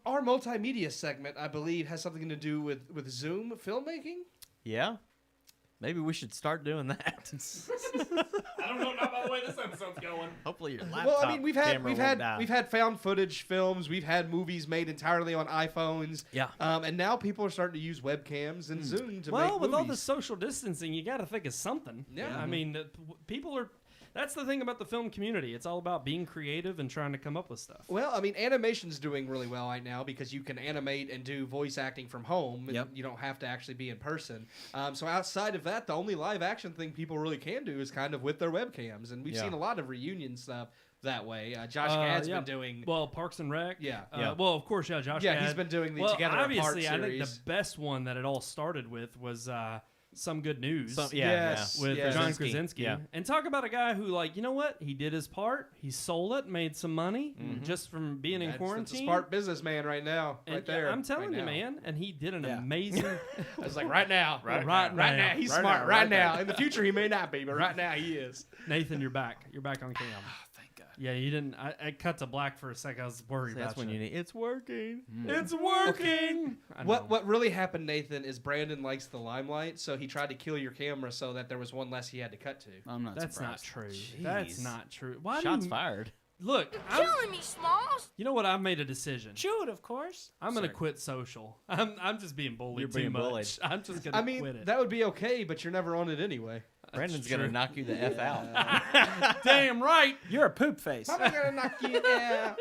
our multimedia segment, I believe, has something to do with Zoom filmmaking. Yeah. Maybe we should start doing that. I don't know by the way this episode's going. Hopefully your laptop Well, I mean, we've camera won't die. had found footage films, we've had movies made entirely on iPhones. Yeah. And now people are starting to use webcams and Zoom to Well, make with all the movies. social distancing, you got to think of something. Yeah. I mean, people are. That's the thing about the film community. It's all about being creative and trying to come up with stuff. Well, I mean, animation's doing really well right now because you can animate and do voice acting from home, and Yep. you don't have to actually be in person. So outside of that, the only live action thing people really can do is kind of with their webcams, and we've Yeah. seen a lot of reunion stuff that way. Josh Gad's yeah. been doing. Well, Parks and Rec. Yeah. Yeah. Well, of course, yeah. Josh. Yeah, Gad. he's been doing the well, Together Apart obviously, I think the series. best one that it all started with was Some Good News. Yes. With yes. John Krasinski. Krasinski. Yeah. And talk about a guy who, like, you know what? He did his part. He sold it, made some money just from being in That's quarantine. a smart businessman right now, And right there. I'm telling right you, now. man. And he did an Yeah. amazing. I was like, right now, Right right now. now. He's Right smart now, right right now. now. In the future, he may not be, but right now he is. Nathan, you're back. You're back on cam. Thank God. Yeah, you didn't. I cut to black for a second. I was worried That's about when you need. It's working. It's working. I know. What really happened, Nathan, is Brandon likes the limelight, so he tried to kill your camera so that there was one less he had to cut to. I'm not That's not surprised. true. That's Jeez. not true. Why Shots do you, fired. Look, Killing me, Smalls. you know what? I've made a decision. Shoot, of course. I'm gonna Sorry. quit social. I'm just being bullied You're too being much. bullied. I'm just gonna I mean, quit it. that would be okay, but you're never on it anyway. Brandon's true. gonna knock you the f out. Damn right. You're a poop face. I'm gonna knock you out.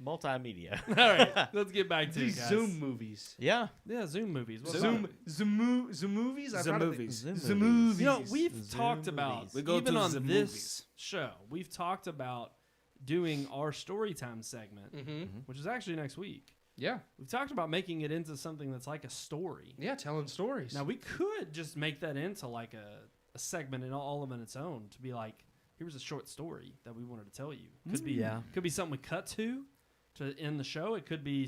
Multimedia. All right, let's get back to it, These guys. Zoom movies. Yeah. Yeah, Zoom movies. What Zoom about it? Zoom movies? I'm Zoom trying to movies. think. Zoom Zoom movies. movies. You know, we've Zoom talked about movies. We go even to on the this movies. show. We've talked about doing our story time segment, Mm-hmm. which is actually next week. Yeah. We've talked about making it into something that's like a story. Yeah, telling stories. Now we could just make that into like a segment in all of its own to be like, here's a short story that we wanted to tell you. Could be could be something we cut to end the show. It could be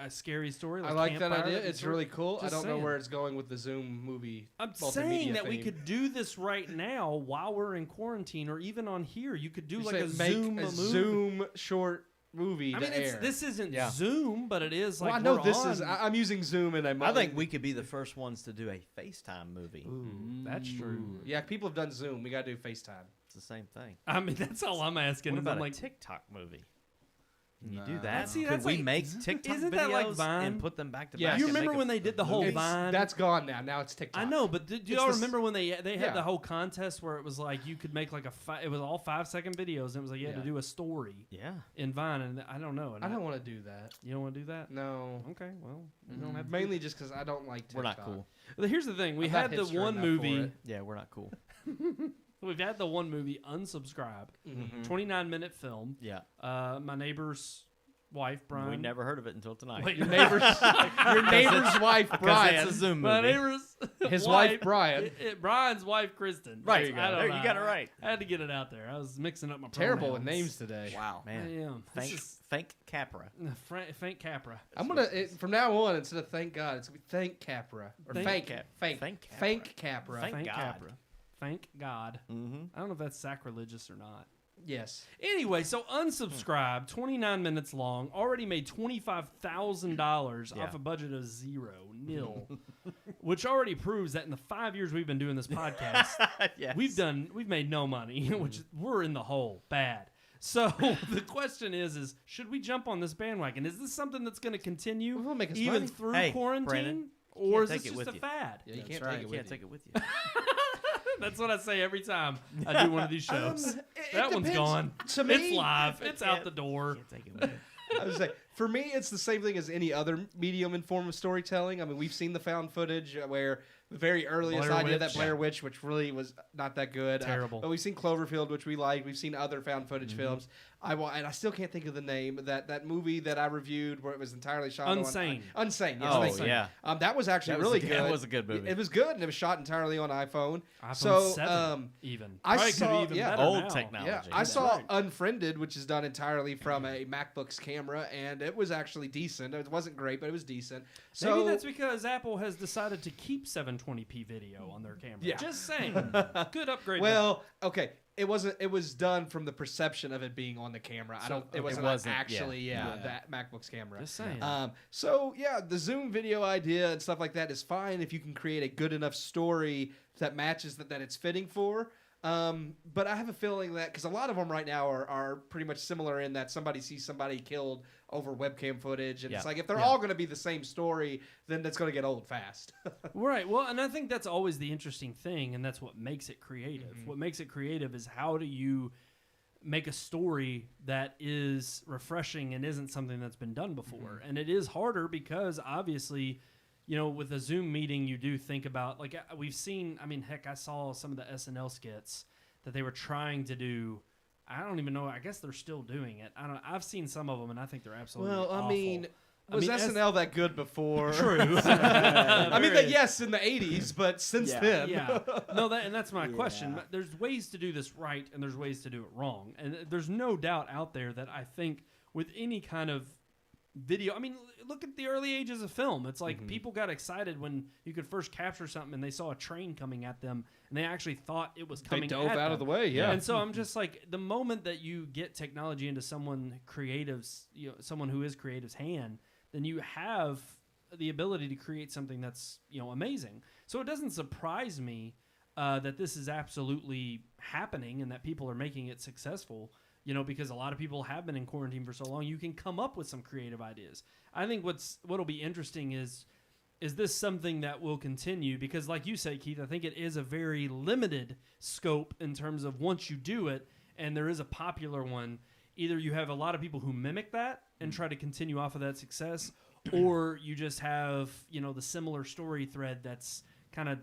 a scary story. I like that Campfire idea. we It's sort- really cool. I Just don't know saying. where it's going with the Zoom movie. I'm multimedia saying that we theme. could do this right now while we're in quarantine, or even on here. You could do You like say a make Zoom a movie. Zoom short movie I to mean, air. this isn't Yeah. Zoom, but it is like well, I know we're this on. is. I'm using Zoom and I think we could be the first ones to do a FaceTime movie. Ooh, that's true. Yeah, people have done Zoom. We got to do FaceTime. It's the same thing. I mean, that's all I'm asking. What is about I'm a like, TikTok movie? Can you Nah. do that? See, Could that's we like- make TikTok isn't videos that like Vine? and put them back to Yeah. back? you and remember make when they did the whole movie? Vine? That's gone now. Now it's TikTok. I know, but do It's y'all the remember when they had yeah. the whole contest where it was like you could make like it was all 5-second videos and it was like you had to Yeah. do a story Yeah. in Vine and I don't know. And I don't want to do that. You don't want to do that? No. Okay, well, you don't have to. Mainly just because I don't like TikTok. We're not cool. Well, here's the thing: we I'm not had the hipster one enough for movie. it. Yeah, we're not cool. We've had the one movie unsubscribe. Mhm. 29-minute film. Yeah. My neighbor's wife, Brian. We never heard of it until tonight. Wait, Your neighbor's wife, Because Brian. it's a Zoom my movie. neighbor's His wife, Brian. Brian's wife, Kristen. Right. I You don't know. got it right. I had to get it out there. I was mixing up my Terrible with pronouns. names today. Wow. I Man. am. Thank Capra. Frank Capra. I'm gonna from now on instead of thank God, it's gonna be thank Capra or Thank thank Cap- thank thank Capra. thank Capra. Thank Frank God. Capra. Thank God. Mm-hmm. I don't know if that's sacrilegious or not. Yes. Anyway, so unsubscribed, 29 minutes long, already made $25,000 Yeah. off a budget of nil, which already proves that in the 5 years we've been doing this podcast, Yes. we've made no money, which we're in the hole bad. So the question is should we jump on this bandwagon? Is this something that's going to continue Well, it'll make us even money. through Hey, quarantine? Brandon, or is take this it just a with you. fad? Yeah, you That's can't right. take it You with can't you. take it with you. That's what I say every time I do one of these shows. It that one's depends. gone. To me, It's live. It's out the door. Can't take it with you. I was like, for me, it's the same thing as any other medium and form of storytelling. I mean, we've seen the found footage where the very earliest Blair idea, Witch. that Blair Witch, which really was not that good. Terrible. But we've seen Cloverfield, which we like. We've seen other found footage films. And I still can't think of the name. That movie that I reviewed where it was entirely shot Unsane. on... Unsane. Yes, Oh, thank you. yeah. That was actually That was really a- good. that was a good movie. It was good, and it was shot entirely on iPhone. iPhone so, 7 even. I Probably could be saw- even yeah. better Old now. technology. Yeah, I That's saw right. Unfriended, which is done entirely from a MacBook's camera, and it was actually decent. It wasn't great, but it was decent. So Maybe that's because Apple has decided to keep 720p video on their camera. Yeah. Just saying. Good upgrade. well, okay. It wasn't. It was done from the perception of it being on the camera. I don't. It wasn't, actually. Yeah, that MacBook's camera. Just saying. So yeah, the Zoom video idea and stuff like that is fine if you can create a good enough story that matches that it's fitting for. But I have a feeling that because a lot of them right now are pretty much similar in that somebody sees somebody killed over webcam footage, and it's like if they're all going to be the same story, then that's going to get old fast. Right. Well, and I think that's always the interesting thing, and that's what makes it creative. What makes it creative is how do you make a story that is refreshing and isn't something that's been done before. And it is harder because obviously, you know, with a Zoom meeting, you do think about, like, we've seen, I mean, heck, I saw some of the SNL skits that they were trying to do. I don't even know. I guess they're still doing it. I've seen some of them, and I think they're absolutely awful. I mean, was SNL that good before? True. I mean, yes, in the 80s, but since then. Yeah. No, that's my question. There's ways to do this right, and there's ways to do it wrong. And there's no doubt out there that I think with any kind of video, I mean, look at the early ages of film. It's like people got excited when you could first capture something and they saw a train coming at them and they actually thought it was coming They dove at out them. of the way, yeah. And so I'm just like, the moment that you get technology into someone creative's, you know, someone who is creative's hand, then you have the ability to create something that's, you know, amazing. So it doesn't surprise me that this is absolutely happening and that people are making it successful. You know, because a lot of people have been in quarantine for so long, you can come up with some creative ideas. I think what'll be interesting is this something that will continue? Because like you say, Keith, I think it is a very limited scope in terms of once you do it, and there is a popular one, either you have a lot of people who mimic that and try to continue off of that success, or you just have, you know, the similar story thread that's kind of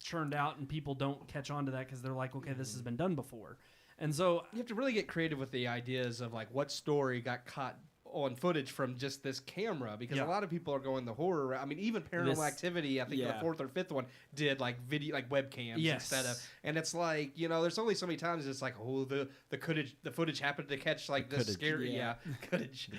churned out and people don't catch on to that because they're like, okay, this has been done before. And so You have to really get creative with the ideas of like what story got caught on footage from just this camera, because a lot of people are going the horror route. I mean, even Paranormal Activity, I think the fourth or fifth one did like video, like webcams instead of, and it's like, you know, there's only so many times it's like, oh, the footage happened to catch like this scary, footage.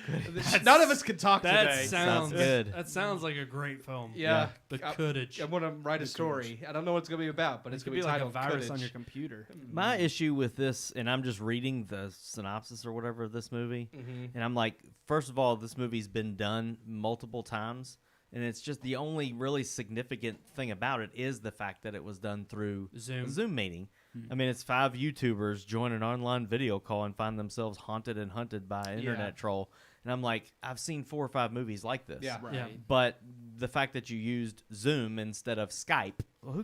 None of us can talk today. Sounds good. That sounds like a great film. Yeah. The footage. I want to write a story. I don't know what it's going to be about, but it's It could going be to be like a titled virus on Footage. your computer. My issue with this, and I'm just reading the synopsis or whatever of this movie, and I'm like, first of all, this movie's been done multiple times, and it's just the only really significant thing about it is the fact that it was done through Zoom. a Zoom meeting. I mean, it's 5 YouTubers join an online video call and find themselves haunted and hunted by an internet troll. And I'm like, I've seen 4 or 5 movies like this. Yeah. Yeah. But the fact that you used Zoom instead of Skype, well,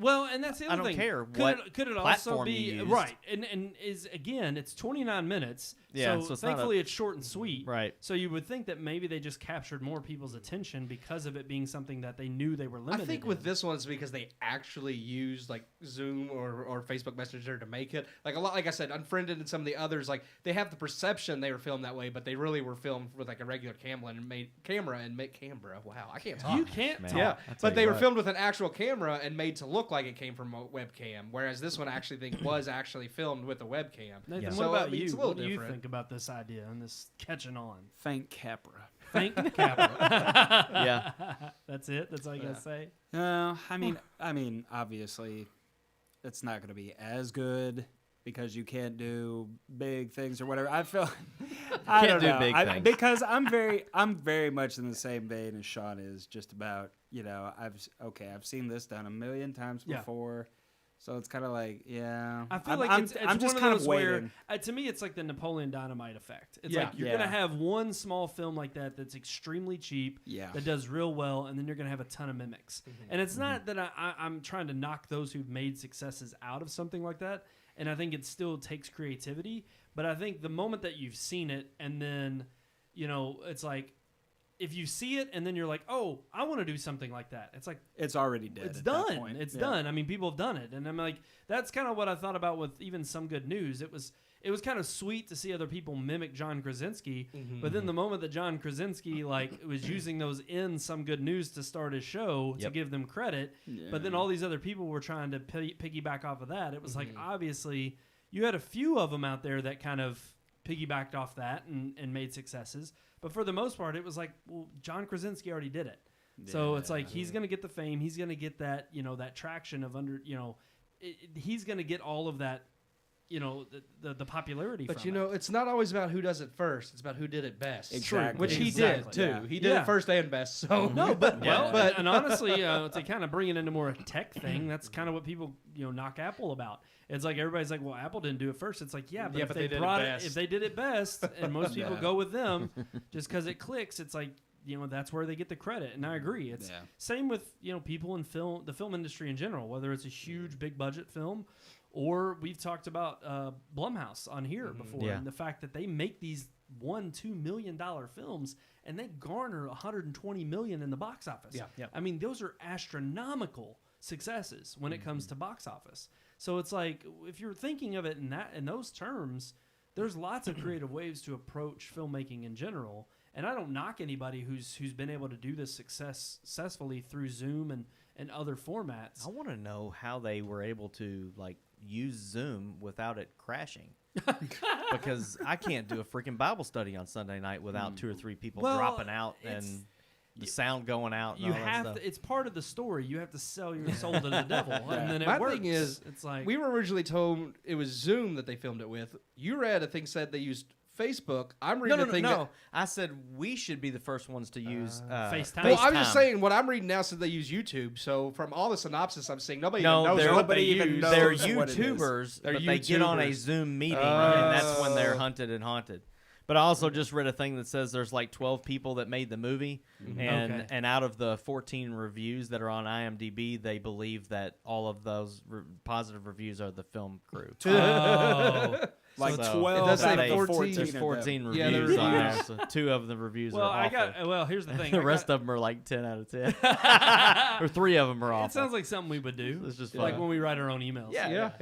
Well, and that's the other I don't thing. care Could what it also platform be you used. right? And is again, it's 29 minutes. Yeah, so so it's not thankfully it's short and sweet. Right. So you would think that maybe they just captured more people's attention because of it being something that they knew they were limited. I think with in. this one, it's because they actually used like Zoom or Facebook Messenger to make it. Like a lot, like I said, Unfriended and some of the others, like they have the perception they were filmed that way, but they really were filmed with like a regular camera and made camera. Wow, I can't talk. You can't Man. talk. Yeah, I'll tell but you they were what. filmed with an actual camera and made to look like it came from a webcam, whereas this one I actually think was actually filmed with a webcam. Nathan, So, what about I mean, you? it's a little What do you different. think about this idea and this catching on? Thank Capra. Thank Capra. yeah. That's it. That's all you gotta say. No, I mean, obviously, it's not going to be as good because you can't do big things or whatever. I feel I Can't don't do know. big things. Because I'm very much in the same vein as Sean is. Just about, you know, I've seen this done a million times Yeah. before. So it's kind of like, yeah. I feel I'm it's just one of kind those of where, waiting. to me, it's like the Napoleon Dynamite effect. It's Yeah. like you're gonna have one small film like that that's extremely cheap, Yeah. that does real well, and then you're gonna have a ton of mimics. And it's not that I'm trying to knock those who've made successes out of something like that. And I think it still takes creativity. But I think the moment that you've seen it, and then, it's like, if you see it and then you're like, oh, I want to do something like that. It's like, It's already dead. it's at that done. point. It's Yeah. done. I mean, people have done it. And I'm like, that's kind of what I thought about with even Some Good News. It was kind of sweet to see other people mimic John Krasinski. But then the moment that John Krasinski was using those in Some Good News to start his show to give them credit, but then all these other people were trying to piggyback off of that. It was like, obviously, you had a few of them out there that kind of piggybacked off that and made successes. But for the most part, it was like, well, John Krasinski already did it. So it's like he's going to get the fame. He's going to get that, that traction of he's going to get all of that, the popularity But from it. it's not always about who does it first. It's about who did it best. Exactly. Which he Exactly. did too. Yeah. He did it first and best. So No, but but and honestly, to kind of bring it into more a tech thing, that's kind of what people knock Apple about. It's like everybody's like, well, Apple didn't do it first. It's like, but if they did it brought best. if they did it best, and most people go with them, just because it clicks, it's like that's where they get the credit. And I agree. It's same with people in the film industry in general, whether it's a huge big budget film. Or we've talked about Blumhouse on here before, and the fact that they make these $1-2 million films and they garner $120 million in the box office. Yeah. I mean, those are astronomical successes when it comes to box office. So it's like, if you're thinking of it in those terms, there's lots of creative ways to approach filmmaking in general. And I don't knock anybody who's been able to do this successfully through Zoom and other formats. I want to know how they were able to use Zoom without it crashing. Because I can't do a freaking Bible study on Sunday night without 2 or 3 people dropping out and the sound going out. And You all that have stuff. to. It's part of the story. You have to sell your soul to the devil, and then it My works. thing is, it's like we were originally told it was Zoom that they filmed it with. You read a thing said they used Facebook. I'm reading a thing No. I said we should be the first ones to use FaceTime. Well, I'm just FaceTime. saying what I'm reading now said they use YouTube. So from all the synopsis I'm seeing, nobody No, even knows they're- what they nobody even use. knows They're what it is. YouTubers, They're but they get on a YouTubers. Zoom meeting, and that's when they're hunted and haunted. But I also just read a thing that says there's 12 people that made the movie, and out of the 14 reviews that are on IMDb, they believe that all of those positive reviews are the film crew. Like So 12 it does say out of the 14. 14. There's of them. 14 Yeah, the reviews on there, reviews. so 2 of the reviews well, are awful. here's the thing. The rest of them are 10 out of 10. Or 3 of them are awful. It sounds like something we would do. It's just like fun. when we write our own emails. Yeah.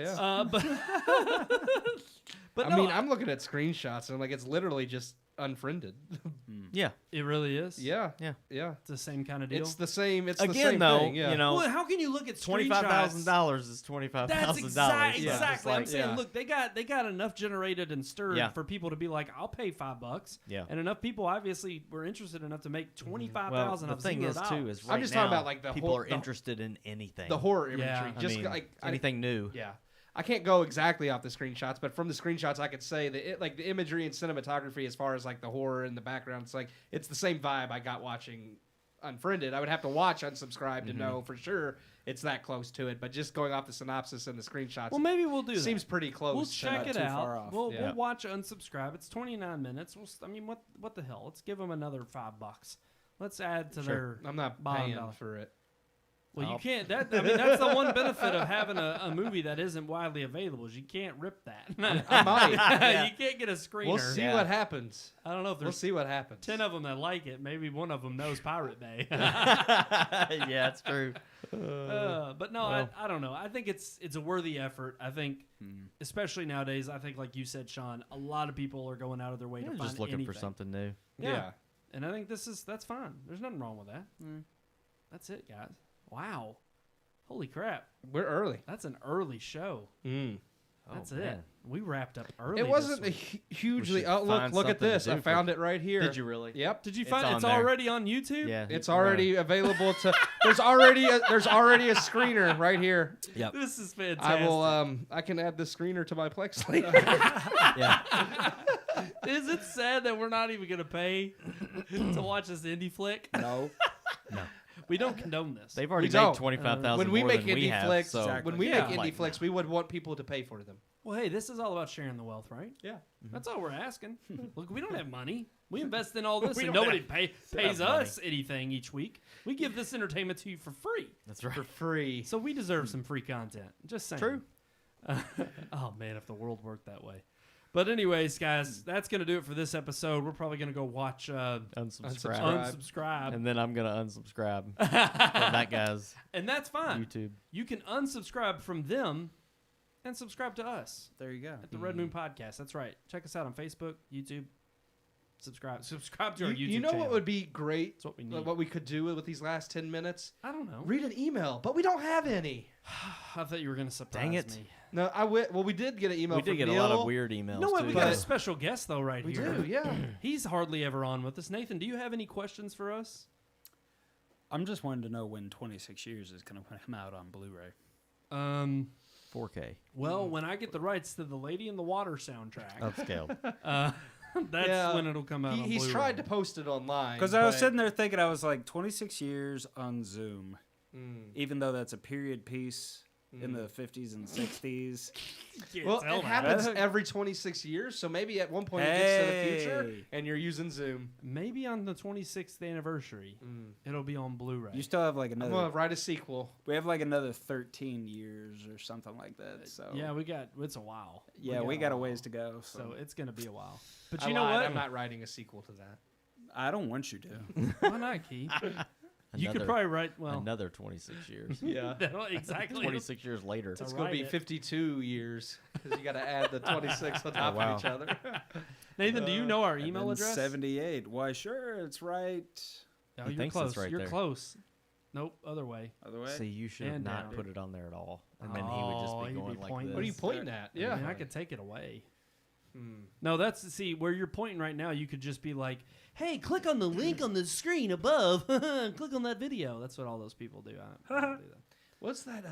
But I no, mean, I'm looking at screenshots and I'm like, it's literally just unfriended. Yeah. it really is. Yeah. Yeah. It's It's the same kind of deal. the same. It's the Again, same though, thing. Yeah. well, how can you look at screenshots? $25,000 is $25,000. That's exactly. Yeah. I'm saying, look, they got enough generated and stirred Yeah. for people to be like, I'll pay $5. Yeah. And enough people obviously were interested enough to make $25,000 Well, the of thing $0. is, too, is right I'm just now, talking about, like, the people whole- are interested in anything. the horror imagery. Yeah. Just I mean, like anything new. Yeah. I can't go exactly off the screenshots, but from the screenshots, I could say that the imagery and cinematography, as far as the horror in the background, it's the same vibe I got watching Unfriended. I would have to watch Unsubscribed to know for sure it's that close to it. But just going off the synopsis and the screenshots, Well, maybe we'll do that. seems pretty close. We'll to check that. it too far out. off. We'll watch Unsubscribe. It's 29 minutes. What the hell? Let's give them another $5. Let's add to their. I'm not bottom paying dollar. for it. Well, you can't. That's the one benefit of having a movie that isn't widely available is you can't rip that. I might. You can't get a screener. We'll see what happens. I don't know if We'll there's see what happens. 10 of them that like it. Maybe one of them knows Pirate Bay. Yeah, it's true. But no, I don't know. I think it's a worthy effort. I think, especially nowadays, I think like you said, Sean, a lot of people are going out of their way to I'm find just looking anything. for something new. Yeah. And I think that's fine. There's nothing wrong with that. That's it, guys. Wow. Holy crap. We're early. That's an early show. That's it. man. We wrapped up early. It wasn't a this week. hugely. should Oh, find look at something to this! do I for- found it right here. Did you really? Yep. Did you It's find on it's there. already on YouTube? Yeah. It's already available to. There's already a screener right here. Yep. This is fantastic. I will. I can add the screener to my Plex link. Yeah. Is it sad that we're not even going to pay to watch this indie flick? No. We don't condone this. They've already We made don't. 25,000 When we more make than we indie have. flicks, So Exactly. when we Yeah. make indie Like, flicks, we would want people to pay for them. Well, hey, this is all about sharing the wealth, right? Yeah. That's all we're asking. Look, we don't have money. We invest in all this, We and don't nobody pays have us anything each week. We give this entertainment to you for free. That's right. For free. So we deserve some free content. Just saying. True. Oh, man, if the world worked that way. But anyways, guys, that's going to do it for this episode. We're probably going to go watch Unsubscribe. Unsubscribe. And then I'm going to unsubscribe from that guy's And that's fine. YouTube. You can unsubscribe from them and subscribe to us There you go. at the Red Moon Podcast. That's right. Check us out on Facebook, YouTube. Subscribe to our YouTube You know channel. what would be great? That's what we need. What we could do with these last 10 minutes? I don't know. Read an email, but we don't have any. I thought you were going to surprise Dang it. me. No, well, we did get an email We from did get a Neil. lot of weird emails, No way, too. we got a But- special guest, though, right We here. do, yeah. He's hardly ever on with us. Nathan, do you have any questions for us? I'm just wanting to know when 26 Years is going to come out on Blu-ray. 4K. Well, when I get the rights to the Lady in the Water soundtrack, Upscaled. that's Yeah. when it'll come out on He's Blu-ray. tried to post it online. Because I was but- sitting there thinking, I was like, 26 Years on Zoom. Even though that's a period piece in the 50s and 60s. Can't Well, tell it that. happens every 26 years, so maybe at one point it gets to the future, Hey. and you're using Zoom. Maybe on the 26th anniversary, it'll be on Blu-ray. You still have like I'm another. gonna write a sequel. We have like another 13 years or something like that. So Yeah, it's a while. we got a ways to go. So it's going to be a while. But I you know lied, what? I'm not writing a sequel to that. I don't want you to. Why not, Keith? You could Another- probably write, well, Another 26 years. Yeah. exactly. 26 years later. It's To going to write be it. 52 years because you got to add the 26 on top wow. of each other. Nathan, do you know our And email then address? 78. Why, sure, it's right. Oh, He you're thinks close. it's right You're there. close. Nope, other way. Other way. See, you should have And not down. put it on there at all. And then he would just Oh, be he'd going be like pointing. this. What are you pointing at? I Yeah. mean, I could take it away. No, see where you're pointing right now. You could just be like, "Hey, click on the link on the screen above. Click on that video." That's what all those people do. I don't do that. What's that?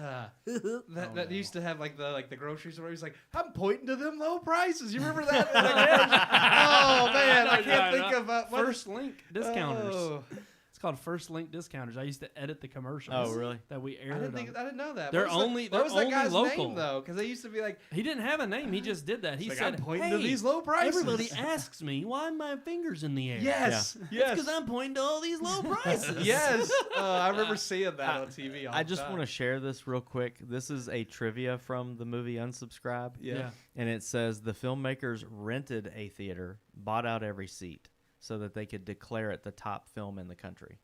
That used to have like the grocery store. He's like, I'm pointing to them low prices. You remember that? Oh man, I can't think of what First Link discounters. Oh. It's called First Link discounters. I used to edit the commercials. Oh, really? That we I aired. didn't know that. They're What was only- the, what was they're that guy's only local. name though? Because they used to be like, He didn't have a name. He just did that. He like, said, I'm pointing "Hey, to these low prices." everybody asks me why my fingers in the air. yes, It's because I'm pointing to all these low prices. yes. I remember seeing that on TV. All I the just time. want to share this real quick. This is a trivia from the movie Unsubscribe. Yeah. And it says the filmmakers rented a theater, bought out every seat, so that they could declare it the top film in the country.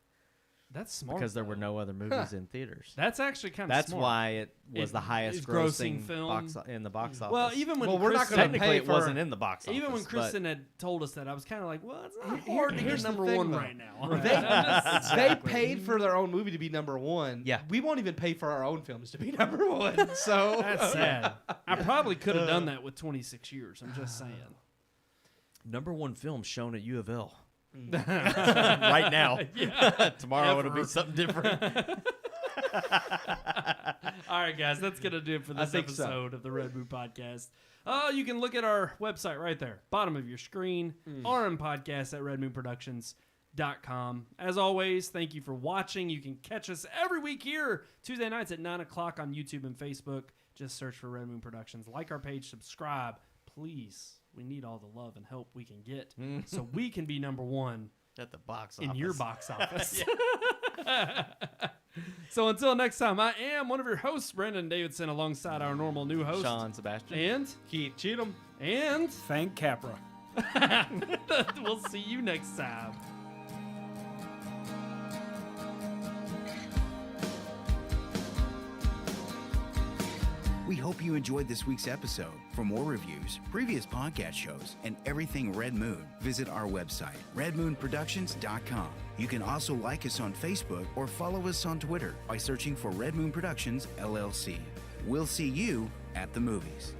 That's smart. Because there were though. no other movies in theaters. That's actually kind of That's smart. why it was It the highest is grossing grossing film. box in the box office. Well, even when Well, we're not Kristen, gonna technically pay it for- wasn't in the box office. even when but Kristen had told us that, I was kind of like, well, it's not Here- hard to here's get the number thing, one though. right now. They paid for their own movie to be number one. Yeah. We won't even pay for our own films to be number one. So That's sad. I probably could have done that with 26 years. I'm just saying. number one film shown at U of L. Right now. Tomorrow it'll be Ever. something different. All right, guys, that's going to do it for this think so. episode of the Red Moon Podcast. You can look at our website right there, bottom of your screen, RMPodcast at redmoonproductions.com. As always, thank you for watching. You can catch us every week here, Tuesday nights at 9 o'clock on YouTube and Facebook. Just search for Red Moon Productions. Like our page, subscribe. Please, we need all the love and help we can get so we can be number one At the box in office. your box office. So until next time, I am one of your hosts, Brandon Davidson, alongside our normal new host, Sean Sebastian. and Keith Cheatham. Thank Capra. we'll see you next time. We hope you enjoyed this week's episode. For more reviews, previous podcast shows, and everything Red Moon, visit our website, redmoonproductions.com. You can also like us on Facebook or follow us on Twitter by searching for Red Moon Productions, LLC. We'll see you at the movies.